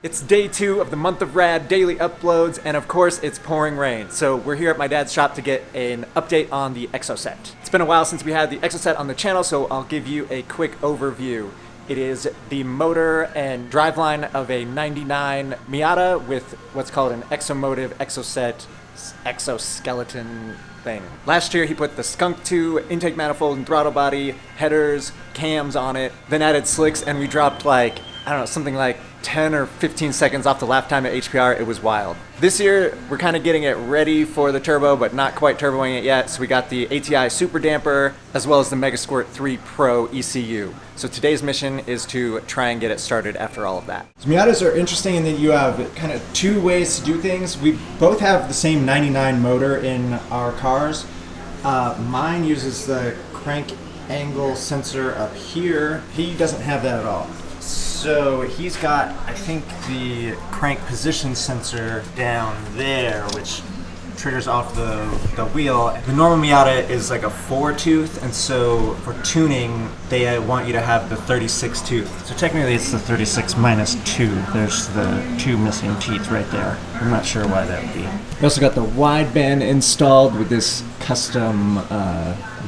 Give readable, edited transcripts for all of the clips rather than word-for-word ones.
It's day 2 of the month of rad daily uploads, and of course it's pouring rain. So we're here at my dad's shop to get an update on the Exocet. It's been a while since we had the Exocet on the channel, so I'll give you a quick overview. It is the motor and driveline of a 99 Miata with what's called an Exomotive Exocet exoskeleton thing. Last year he put the Skunk 2 intake manifold and throttle body, headers, cams on it, then added slicks, and we dropped like, I don't know, something like 10 or 15 seconds off the lap time at HPR. It was wild. This year, we're kind of getting it ready for the turbo, but not quite turboing it yet. So we got the ATI Super Damper, as well as the Megasquirt 3 Pro ECU. So today's mission is to try and get it started after all of that. So Miatas are interesting in that you have kind of two ways to do things. We both have the same 99 motor in our cars. Mine uses the crank angle sensor up here. He doesn't have that at all. So he's got, I think, the crank position sensor down there, which triggers off the wheel. The normal Miata is like a 4-tooth, and so for tuning, they want you to have the 36 tooth. So technically it's the 36 minus 2. There's the 2 missing teeth right there. I'm not sure why that would be. We also got the wideband installed with this custom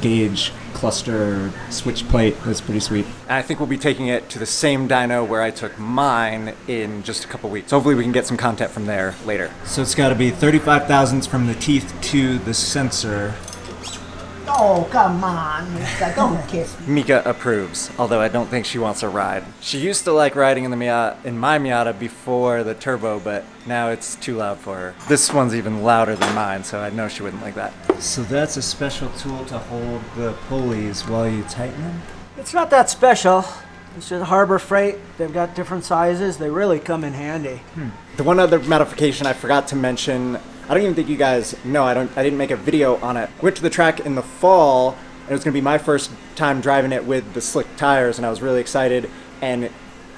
gauge cluster switch plate. That's pretty sweet. And I think we'll be taking it to the same dyno where I took mine in just a couple weeks. So hopefully we can get some content from there later. So it's got to be 35 thousandths from the teeth to the sensor. Oh, come on, Mika, don't kiss me. Mika approves, although I don't think she wants a ride. She used to like riding in my Miata before the turbo, but now it's too loud for her. This one's even louder than mine, so I know she wouldn't like that. So that's a special tool to hold the pulleys while you tighten them? It's not that special. It's just Harbor Freight. They've got different sizes. They really come in handy. The one other modification I forgot to mention, I don't even think you guys know, I didn't make a video on it. Went to the track in the fall, and it was gonna be my first time driving it with the slick tires, and I was really excited, and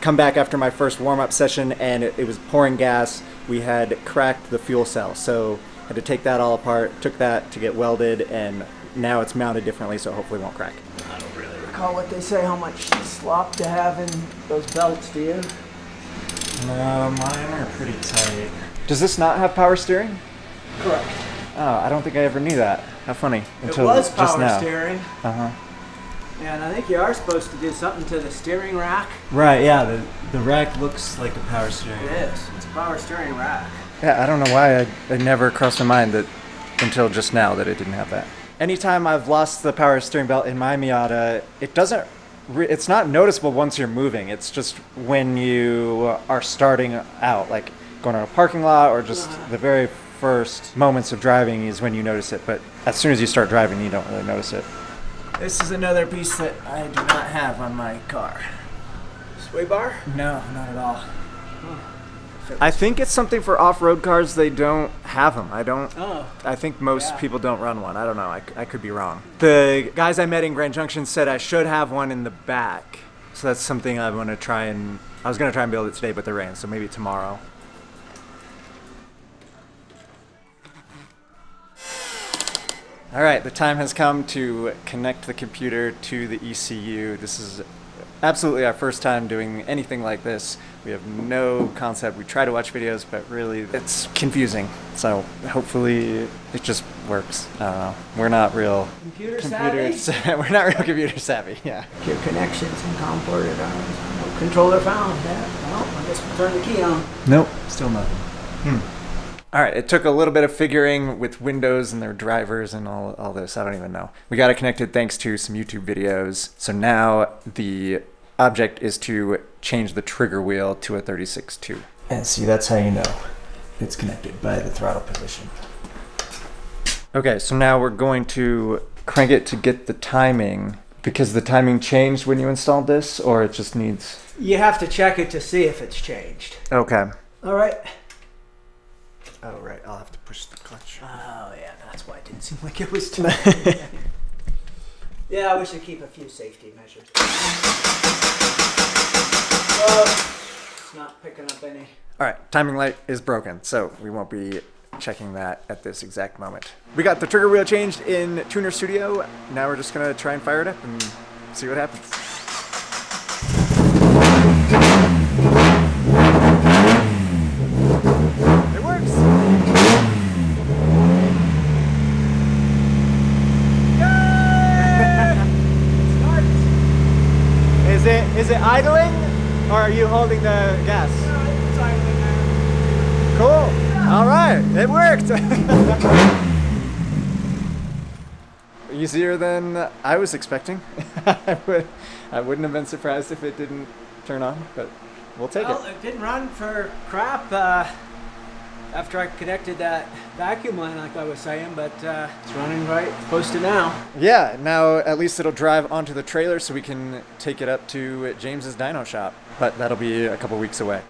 come back after my first warm-up session, and it was pouring gas. We had cracked the fuel cell, so had to take that all apart, took that to get welded, and now it's mounted differently, so hopefully it won't crack. I don't really recall what they say, how much slop to have in those belts, do you? No, mine are pretty tight. Does this not have power steering? Correct. Oh, I don't think I ever knew that. How funny. Until it was just power now. steering. Uh-huh. And I think you are supposed to do something to the steering rack. Right, yeah, the rack looks like a power steering. It is. It's a power steering rack. Yeah, I don't know why it never crossed my mind that until just now that it didn't have that. Anytime I've lost the power steering belt in my Miata, it's not noticeable once you're moving. It's just when you are starting out, like going on a parking lot or just the very first moments of driving is when you notice it. But as soon as you start driving, you don't really notice it. This is another piece that I do not have on my car. Sway bar? No, not at all. I think it's something for off-road cars. They don't have them. Oh. I think most people don't run one. I don't know. I could be wrong. The guys I met in Grand Junction said I should have one in the back. So that's something I was going to try and build it today, but the rain, so maybe tomorrow. All right, the time has come to connect the computer to the ECU. This is absolutely our first time doing anything like this. We have no concept. We try to watch videos, but really it's confusing. So hopefully it just works. I don't know. We're not real Computer savvy? We're not real computer savvy, yeah. Your connections and COM ported on. No controller found. Yeah. Well, I guess we'll turn the key on. Nope, still nothing. All right, it took a little bit of figuring with Windows and their drivers and all this. I don't even know. We got it connected thanks to some YouTube videos. So now the object is to change the trigger wheel to a 36.2. And see, that's how you know it's connected, by the throttle position. Okay, so now we're going to crank it to get the timing, because the timing changed when you installed this, or it just needs... You have to check it to see if it's changed. Okay. All right. Oh, right. I'll have to push the clutch. Oh, yeah, that's why it didn't seem like it was time. Yeah, we should keep a few safety measures. Well, it's not picking up any. All right, timing light is broken, so we won't be checking that at this exact moment. We got the trigger wheel changed in Tuner Studio. Now we're just gonna try and fire it up and see what happens. Is it idling, or are you holding the gas? It's idling now. Cool. All right, it worked. Easier than I was expecting. I wouldn't have been surprised if it didn't turn on, but we'll take Well, it. it didn't run for crap after I connected that vacuum line, like I was saying, but it's running right close to now. Yeah, now at least it'll drive onto the trailer so we can take it up to James's dyno shop, but that'll be a couple weeks away.